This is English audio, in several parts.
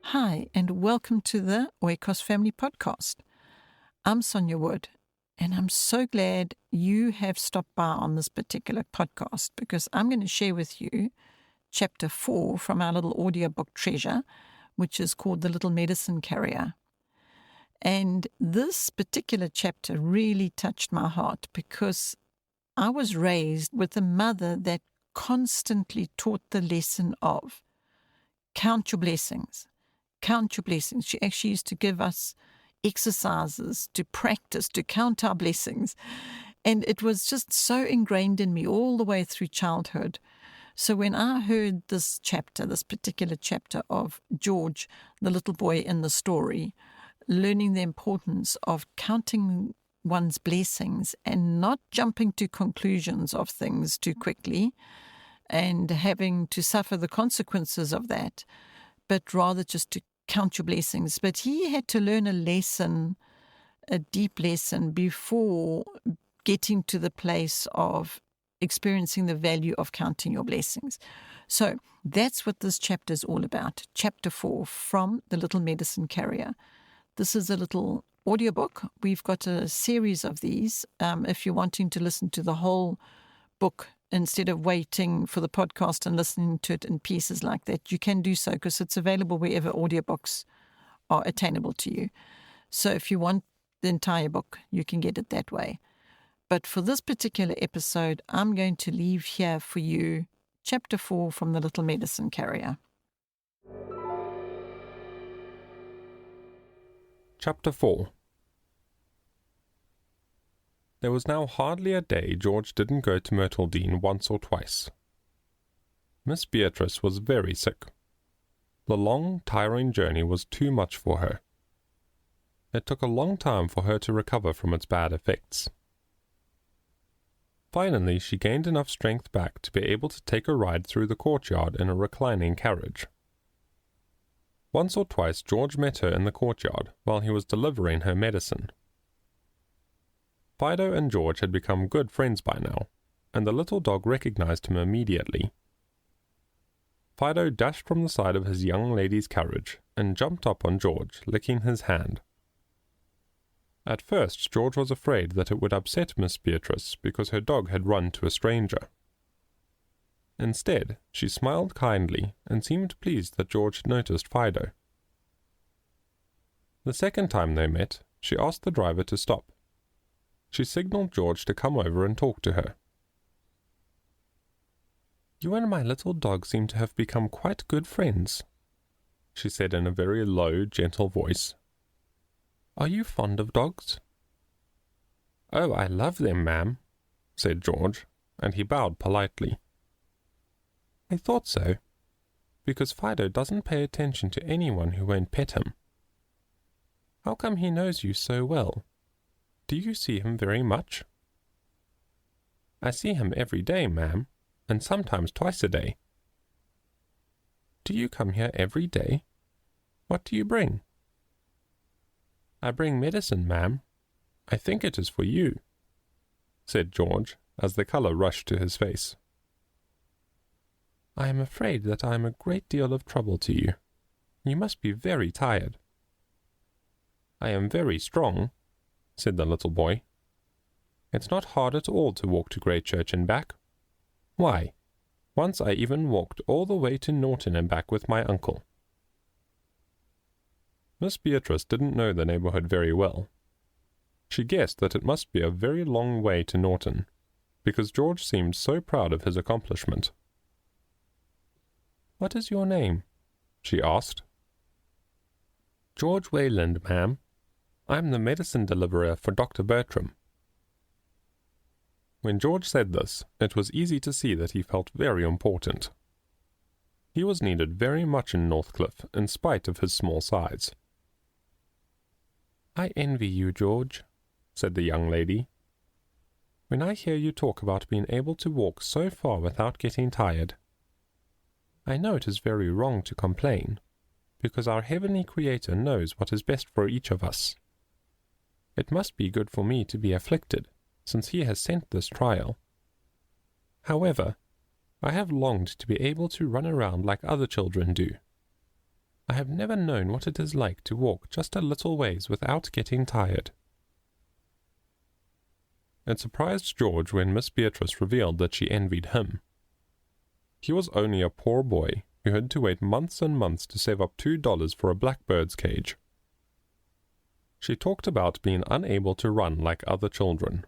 Hi, and welcome to the Oikos Family Podcast. I'm Sonia Wood, and I'm so glad you have stopped by on this particular podcast because I'm going to share with you chapter 4 from our little audiobook treasure, which is called The Little Medicine Carrier. And this particular chapter really touched my heart because I was raised with a mother that constantly taught the lesson of count your blessings. Count your blessings. She actually used to give us exercises to practice, to count our blessings. And it was just so ingrained in me all the way through childhood. So when I heard this chapter, this particular chapter of George, the little boy in the story, learning the importance of counting one's blessings and not jumping to conclusions of things too quickly and having to suffer the consequences of that, but rather just to count your blessings. But he had to learn a lesson, a deep lesson, before getting to the place of experiencing the value of counting your blessings. So that's what this chapter is all about. Chapter 4 from The Little Medicine Carrier. This is a little audiobook. We've got a series of these. If you're wanting to listen to the whole book instead of waiting for the podcast and listening to it in pieces like that, you can do so because it's available wherever audiobooks are attainable to you. So if you want the entire book, you can get it that way. But for this particular episode, I'm going to leave here for you chapter 4 from The Little Medicine Carrier. Chapter 4. There was now hardly a day George didn't go to Myrtledene once or twice. Miss Beatrice was very sick. The long, tiring journey was too much for her. It took a long time for her to recover from its bad effects. Finally, she gained enough strength back to be able to take a ride through the courtyard in a reclining carriage. Once or twice George met her in the courtyard while he was delivering her medicine. Fido and George had become good friends by now, and the little dog recognized him immediately. Fido dashed from the side of his young lady's carriage and jumped up on George, licking his hand. At first George was afraid that it would upset Miss Beatrice because her dog had run to a stranger. Instead, she smiled kindly and seemed pleased that George had noticed Fido. The second time they met, she asked the driver to stop. She signaled George to come over and talk to her. "You and my little dog seem to have become quite good friends," she said in a very low, gentle voice. "Are you fond of dogs?" "Oh, I love them, ma'am," said George, and he bowed politely. "I thought so, because Fido doesn't pay attention to anyone who won't pet him. How come he knows you so well? Do you see him very much?" "I see him every day, ma'am, and sometimes twice a day." "Do you come here every day? What do you bring?" "I bring medicine, ma'am. I think it is for you," said George, as the colour rushed to his face. "I am afraid that I am a great deal of trouble to you. You must be very tired." "I am very strong," said the little boy. "It's not hard at all to walk to Great Church and back. Why, once I even walked all the way to Norton and back with my uncle." Miss Beatrice didn't know the neighbourhood very well. She guessed that it must be a very long way to Norton, because George seemed so proud of his accomplishment. "What is your name?" she asked. "George Wayland, ma'am. I'm the medicine deliverer for Dr. Bertram." When George said this, it was easy to see that he felt very important. He was needed very much in Northcliffe, in spite of his small size. "I envy you, George," said the young lady. "When I hear you talk about being able to walk so far without getting tired. I know it is very wrong to complain, because our Heavenly Creator knows what is best for each of us. It must be good for me to be afflicted, since He has sent this trial. However, I have longed to be able to run around like other children do. I have never known what it is like to walk just a little ways without getting tired." It surprised George when Miss Beatrice revealed that she envied him. He was only a poor boy who had to wait months and months to save up $2 for a blackbird's cage. She talked about being unable to run like other children.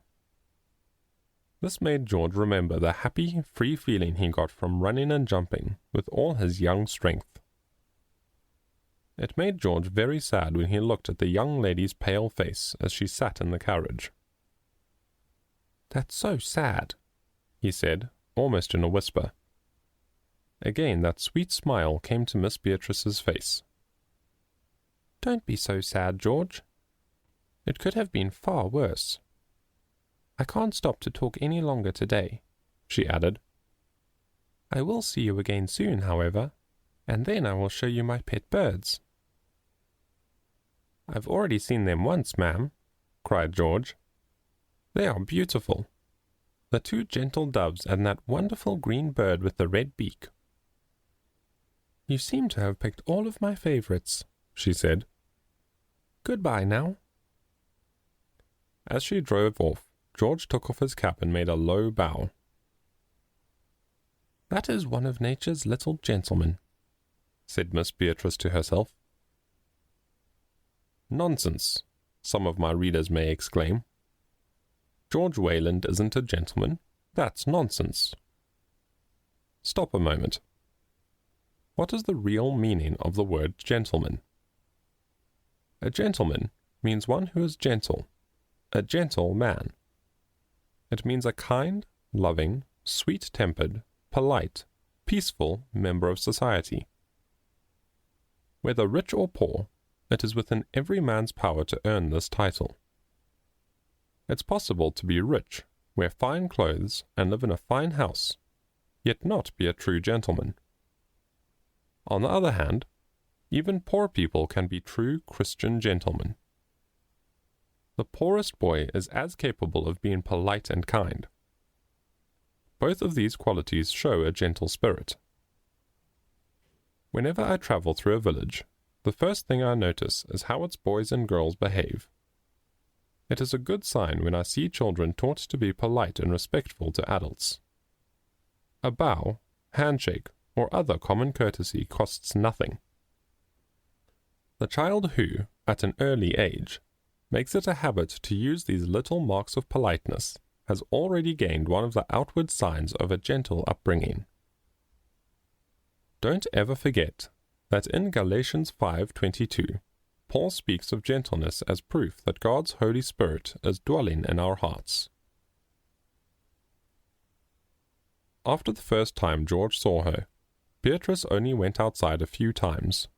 This made George remember the happy, free feeling he got from running and jumping with all his young strength. It made George very sad when he looked at the young lady's pale face as she sat in the carriage. "That's so sad," he said, almost in a whisper. Again that sweet smile came to Miss Beatrice's face. "Don't be so sad, George. It could have been far worse. I can't stop to talk any longer today," she added. "I will see you again soon, however, and then I will show you my pet birds." "I've already seen them once, ma'am," cried George. "They are beautiful. The 2 gentle doves and that wonderful green bird with the red beak." "You seem to have picked all of my favorites," she said. "Goodbye now." As she drove off, George took off his cap and made a low bow. "That is one of nature's little gentlemen," said Miss Beatrice to herself. "Nonsense," some of my readers may exclaim. "George Wayland isn't a gentleman. That's nonsense." Stop a moment. What is the real meaning of the word gentleman? A gentleman means one who is gentle, a gentle man. It means a kind, loving, sweet-tempered, polite, peaceful member of society. Whether rich or poor, it is within every man's power to earn this title. It's possible to be rich, wear fine clothes, and live in a fine house, yet not be a true gentleman. On the other hand, even poor people can be true Christian gentlemen. The poorest boy is as capable of being polite and kind. Both of these qualities show a gentle spirit. Whenever I travel through a village, the first thing I notice is how its boys and girls behave. It is a good sign when I see children taught to be polite and respectful to adults. A bow, handshake, or other common courtesy costs nothing. The child who, at an early age, makes it a habit to use these little marks of politeness has already gained one of the outward signs of a gentle upbringing. Don't ever forget that in Galatians 5:22, Paul speaks of gentleness as proof that God's Holy Spirit is dwelling in our hearts. After the first time George saw her, Beatrice only went outside a few times.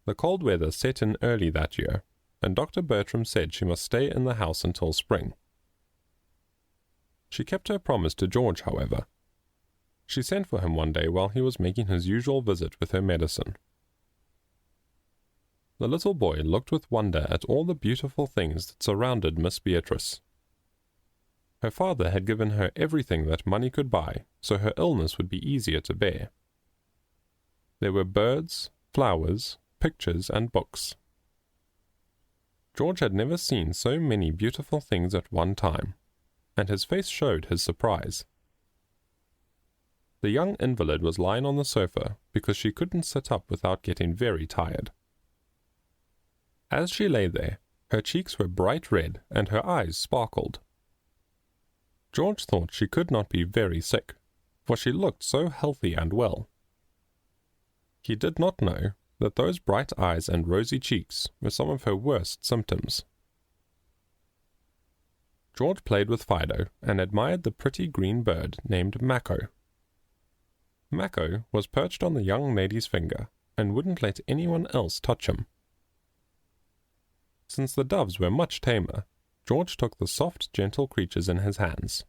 The cold weather set in early that year, and Dr. Bertram said she must stay in the house until spring. She kept her promise to George, however. She sent for him one day while he was making his usual visit with her medicine. The little boy looked with wonder at all the beautiful things that surrounded Miss Beatrice. Her father had given her everything that money could buy, so her illness would be easier to bear. There were birds, flowers, pictures, and books. George had never seen so many beautiful things at one time, and his face showed his surprise. The young invalid was lying on the sofa because she couldn't sit up without getting very tired. As she lay there, her cheeks were bright red and her eyes sparkled. George thought she could not be very sick, for she looked so healthy and well. He did not know that those bright eyes and rosy cheeks were some of her worst symptoms. George played with Fido and admired the pretty green bird named Mako. Mako was perched on the young lady's finger and wouldn't let anyone else touch him. Since the doves were much tamer, George took the soft, gentle creatures in his hands.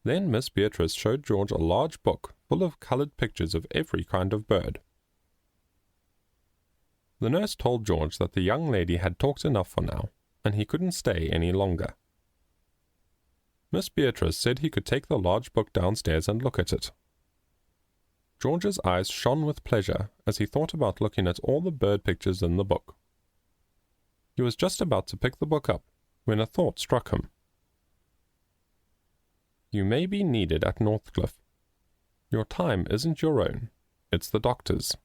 Then Miss Beatrice showed George a large book full of colored pictures of every kind of bird. The nurse told George that the young lady had talked enough for now, and he couldn't stay any longer. Miss Beatrice said he could take the large book downstairs and look at it. George's eyes shone with pleasure as he thought about looking at all the bird pictures in the book. He was just about to pick the book up when a thought struck him. You may be needed at Northcliffe. Your time isn't your own, it's the doctor's.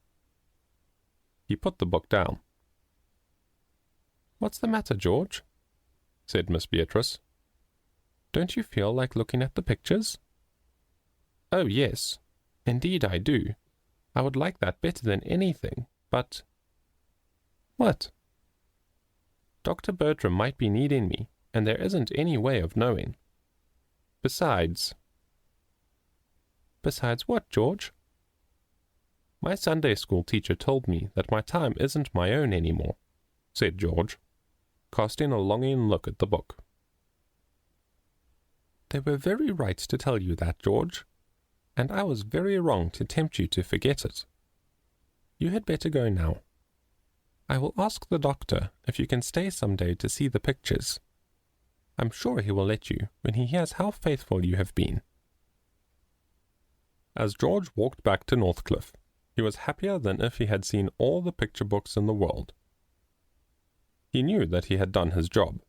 He put the book down. What's the matter, George? Said Miss Beatrice. Don't you feel like looking at the pictures? Oh, yes. Indeed I do. I would like that better than anything, but... What? Dr. Bertram might be needing me, and there isn't any way of knowing. Besides... Besides what, George? My Sunday school teacher told me that my time isn't my own any more, said George, casting a longing look at the book. They were very right to tell you that, George, and I was very wrong to tempt you to forget it. You had better go now. I will ask the doctor if you can stay some day to see the pictures. I'm sure he will let you when he hears how faithful you have been. As George walked back to Northcliffe, he was happier than if he had seen all the picture books in the world. He knew that he had done his job.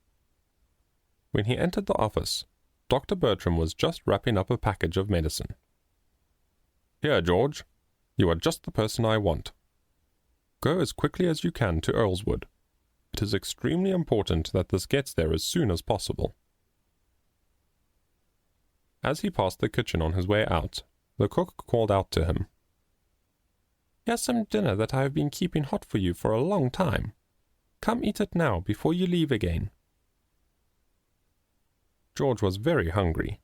When he entered the office, Dr. Bertram was just wrapping up a package of medicine. Here, George, you are just the person I want. Go as quickly as you can to Earlswood. It is extremely important that this gets there as soon as possible. As he passed the kitchen on his way out, the cook called out to him. Here's some dinner that I have been keeping hot for you for a long time. Come eat it now before you leave again. George was very hungry,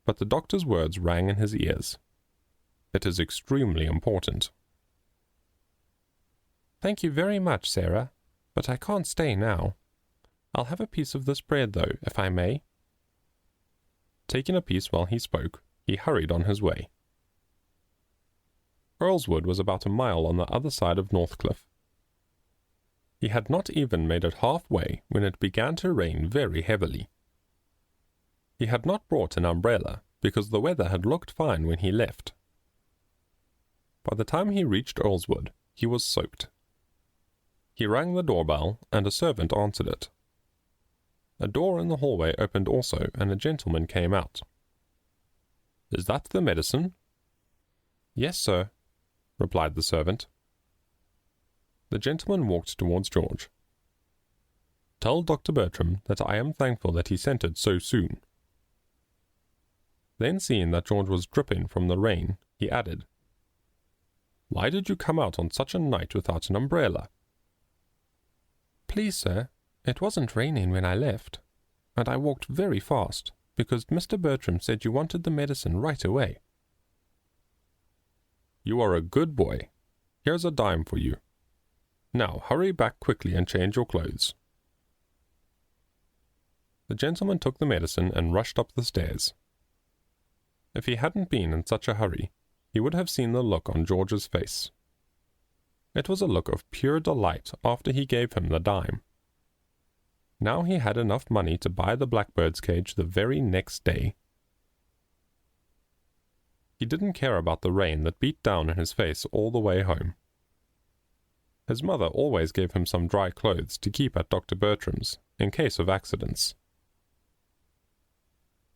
but the doctor's words rang in his ears. It is extremely important. Thank you very much, Sarah, but I can't stay now. I'll have a piece of this bread, though, if I may. Taking a piece while he spoke, he hurried on his way. Earlswood was about a mile on the other side of Northcliffe. He had not even made it halfway when it began to rain very heavily. He had not brought an umbrella because the weather had looked fine when he left. By the time he reached Earlswood, he was soaked. He rang the doorbell, and a servant answered it. A door in the hallway opened also, and a gentleman came out. Is that the medicine? Yes, sir, replied the servant. The gentleman walked towards George. Tell Dr. Bertram that I am thankful that he sent it so soon. Then, seeing that George was dripping from the rain, he added, Why did you come out on such a night without an umbrella? Please, sir, it wasn't raining when I left, and I walked very fast, because Mr. Bertram said you wanted the medicine right away. You are a good boy. Here's a dime for you. Now hurry back quickly and change your clothes. The gentleman took the medicine and rushed up the stairs. If he hadn't been in such a hurry, he would have seen the look on George's face. It was a look of pure delight after he gave him the dime. Now he had enough money to buy the blackbird's cage the very next day. He didn't care about the rain that beat down in his face all the way home. His mother always gave him some dry clothes to keep at Dr. Bertram's, in case of accidents.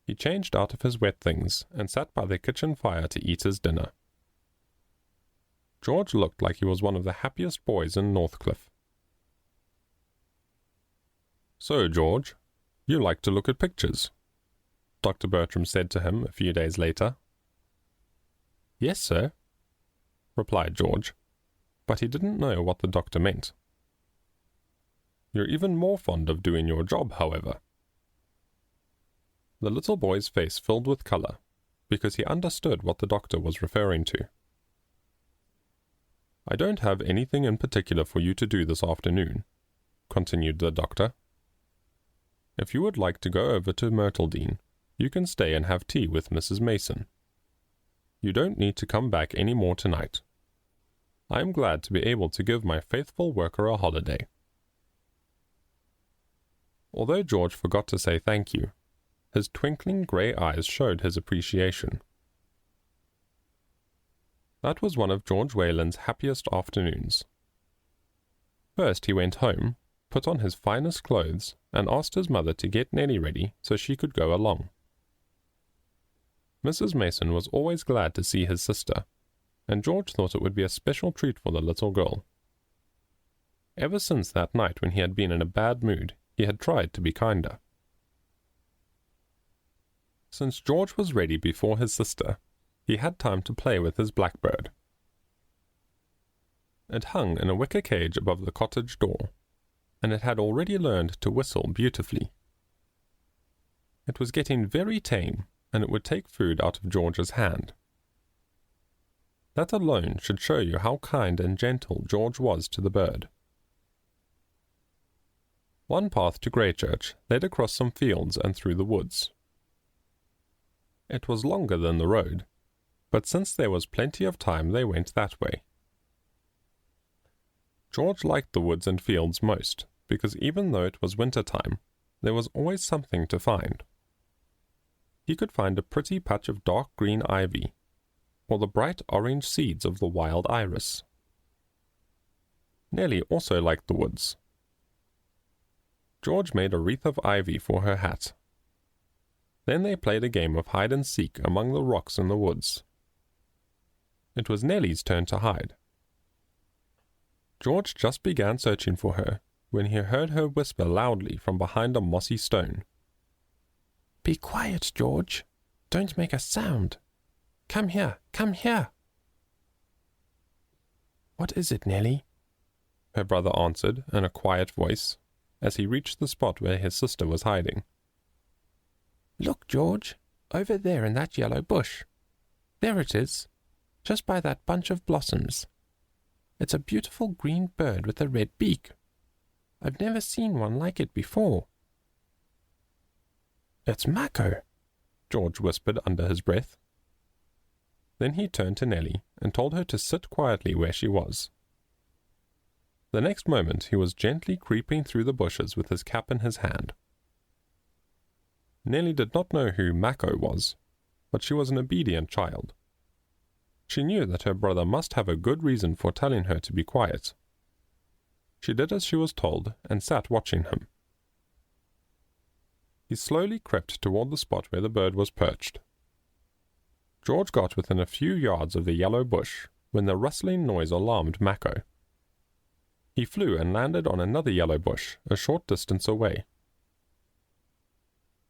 He changed out of his wet things and sat by the kitchen fire to eat his dinner. George looked like he was one of the happiest boys in Northcliffe. So, George, you like to look at pictures? Dr. Bertram said to him a few days later. Yes, sir, replied George, but he didn't know what the doctor meant. You're even more fond of doing your job, however. The little boy's face filled with color, because he understood what the doctor was referring to. I don't have anything in particular for you to do this afternoon, continued the doctor. If you would like to go over to Myrtledene, you can stay and have tea with Mrs. Mason. You don't need to come back any more tonight. I am glad to be able to give my faithful worker a holiday. Although George forgot to say thank you, his twinkling grey eyes showed his appreciation. That was one of George Wayland's happiest afternoons. First he went home, put on his finest clothes, and asked his mother to get Nellie ready so she could go along. Mrs. Mason was always glad to see his sister, and George thought it would be a special treat for the little girl. Ever since that night when he had been in a bad mood, he had tried to be kinder. Since George was ready before his sister, he had time to play with his blackbird. It hung in a wicker cage above the cottage door, and it had already learned to whistle beautifully. It was getting very tame, and it would take food out of George's hand. That alone should show you how kind and gentle George was to the bird. One path to Greychurch led across some fields and through the woods. It was longer than the road, but since there was plenty of time they went that way. George liked the woods and fields most, because even though it was winter time, there was always something to find. He could find a pretty patch of dark green ivy, or the bright orange seeds of the wild iris. Nellie also liked the woods. George made a wreath of ivy for her hat. Then they played a game of hide-and-seek among the rocks in the woods. It was Nellie's turn to hide. George just began searching for her when he heard her whisper loudly from behind a mossy stone. "Be quiet, George. Don't make a sound. Come here, come here." "What is it, Nellie?" her brother answered in a quiet voice, as he reached the spot where his sister was hiding. "Look, George, over there in that yellow bush. There it is, just by that bunch of blossoms. It's a beautiful green bird with a red beak. I've never seen one like it before." "It's Mako," George whispered under his breath. Then he turned to Nellie and told her to sit quietly where she was. The next moment he was gently creeping through the bushes with his cap in his hand. Nellie did not know who Mako was, but she was an obedient child. She knew that her brother must have a good reason for telling her to be quiet. She did as she was told and sat watching him. He slowly crept toward the spot where the bird was perched. George got within a few yards of the yellow bush when the rustling noise alarmed Mako. He flew and landed on another yellow bush a short distance away.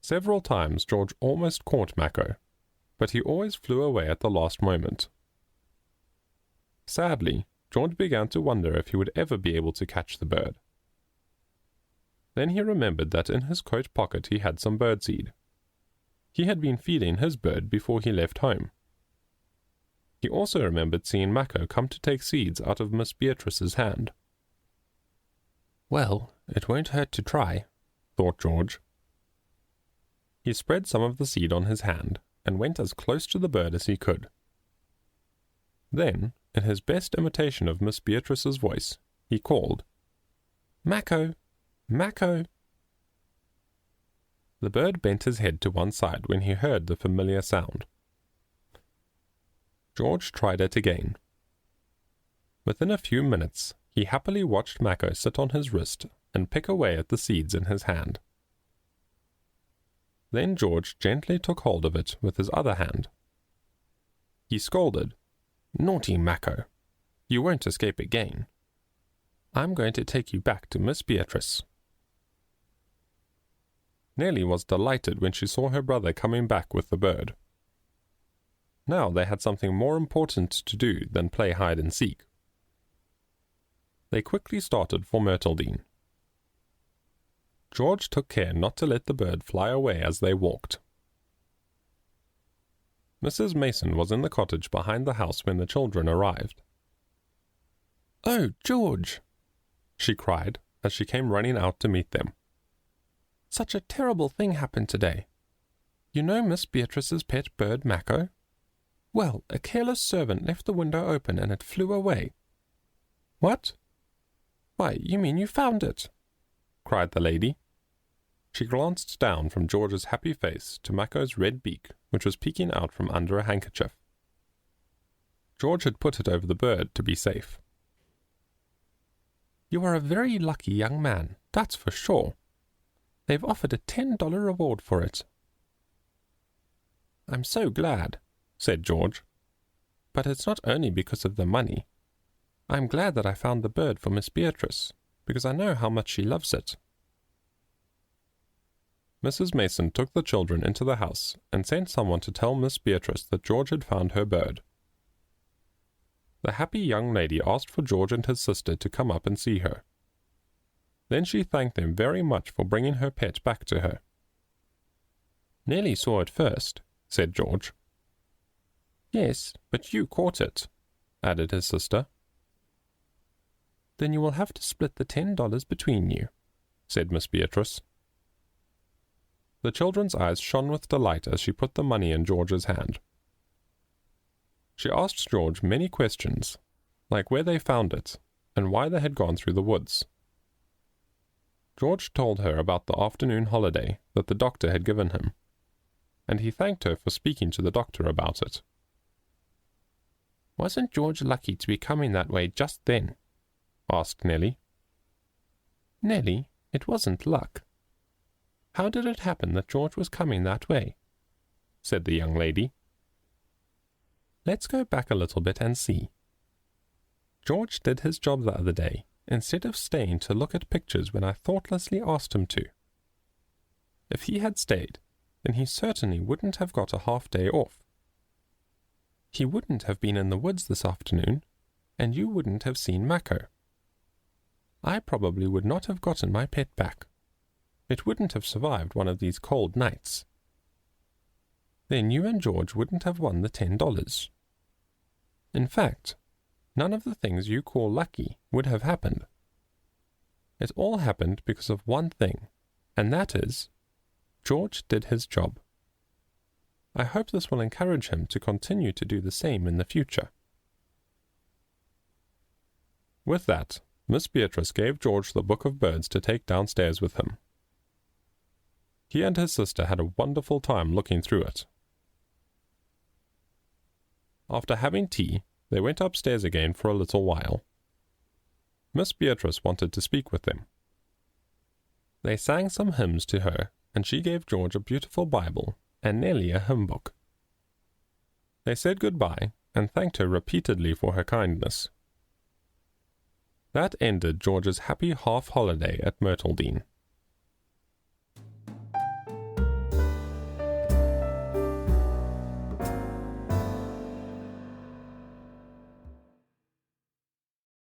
Several times George almost caught Mako, but he always flew away at the last moment. Sadly, George began to wonder if he would ever be able to catch the bird. Then he remembered that in his coat pocket he had some birdseed. He had been feeding his bird before he left home. He also remembered seeing Mako come to take seeds out of Miss Beatrice's hand. "Well, it won't hurt to try," thought George. He spread some of the seed on his hand and went as close to the bird as he could. Then, in his best imitation of Miss Beatrice's voice, he called, "Mako! Mako!" The bird bent his head to one side when he heard the familiar sound. George tried it again. Within a few minutes, he happily watched Mako sit on his wrist and pick away at the seeds in his hand. Then George gently took hold of it with his other hand. He scolded, "Naughty Mako! You won't escape again. I'm going to take you back to Miss Beatrice." Nellie was delighted when she saw her brother coming back with the bird. Now they had something more important to do than play hide-and-seek. They quickly started for Myrtledene. George took care not to let the bird fly away as they walked. Mrs. Mason was in the cottage behind the house when the children arrived. "Oh, George!" she cried as she came running out to meet them. "Such a terrible thing happened today. You know Miss Beatrice's pet bird, Mako? Well, a careless servant left the window open and it flew away." "What? Why, you mean you found it?" cried the lady. She glanced down from George's happy face to Mako's red beak, which was peeking out from under a handkerchief. George had put it over the bird to be safe. "You are a very lucky young man, that's for sure. They've offered a $10 reward for it." "I'm so glad," said George. "But it's not only because of the money. I'm glad that I found the bird for Miss Beatrice, because I know how much she loves it." Mrs. Mason took the children into the house and sent someone to tell Miss Beatrice that George had found her bird. The happy young lady asked for George and his sister to come up and see her. Then she thanked them very much for bringing her pet back to her. "Nellie saw it first," said George. "Yes, but you caught it," added his sister. "Then you will have to split the $10 between you," said Miss Beatrice. The children's eyes shone with delight as she put the money in George's hand. She asked George many questions, like where they found it, and why they had gone through the woods. George told her about the afternoon holiday that the doctor had given him, and he thanked her for speaking to the doctor about it. "Wasn't George lucky to be coming that way just then?" asked Nellie. "Nellie, it wasn't luck. How did it happen that George was coming that way?" said the young lady. "Let's go back a little bit and see. George did his job the other day, instead of staying to look at pictures when I thoughtlessly asked him to. If he had stayed, then he certainly wouldn't have got a half day off. He wouldn't have been in the woods this afternoon, and you wouldn't have seen Mako. I probably would not have gotten my pet back. It wouldn't have survived one of these cold nights. Then you and George wouldn't have won the $10. In fact, none of the things you call lucky would have happened. It all happened because of one thing, and that is, George did his job. I hope this will encourage him to continue to do the same in the future." With that, Miss Beatrice gave George the book of birds to take downstairs with him. He and his sister had a wonderful time looking through it. After having tea, they went upstairs again for a little while. Miss Beatrice wanted to speak with them. They sang some hymns to her, and she gave George a beautiful Bible and Nellie a hymn book. They said goodbye and thanked her repeatedly for her kindness. That ended George's happy half-holiday at Myrtledene.